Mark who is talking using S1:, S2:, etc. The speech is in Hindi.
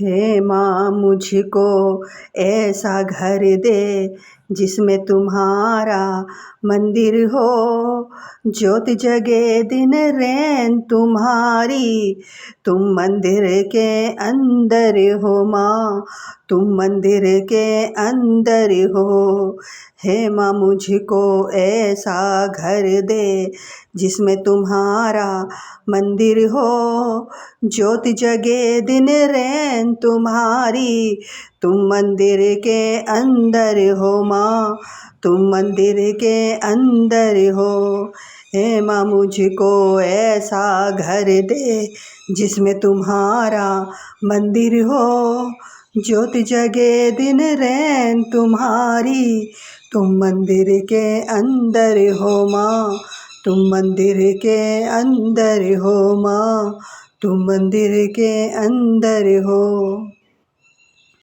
S1: हे माँ मुझको ऐसा घर दे जिसमें तुम्हारा मंदिर हो, ज्योत जगे दिन रैन तुम्हारी, तुम मंदिर के अंदर हो माँ, तुम मंदिर के अंदर हो। हे माँ मुझको ऐसा घर दे जिसमें तुम्हारा मंदिर हो, ज्योत जगे दिन रैन तुम्हारी, तुम मंदिर के अंदर हो माँ, तुम मंदिर के अंदर हो। हे माँ मुझको ऐसा घर दे जिसमें तुम्हारा मंदिर हो, ज्योत जगे दिन रैन तुम्हारी, तुम मंदिर के अंदर हो माँ, तुम मंदिर के अंदर हो माँ, तुम मंदिर के अंदर हो।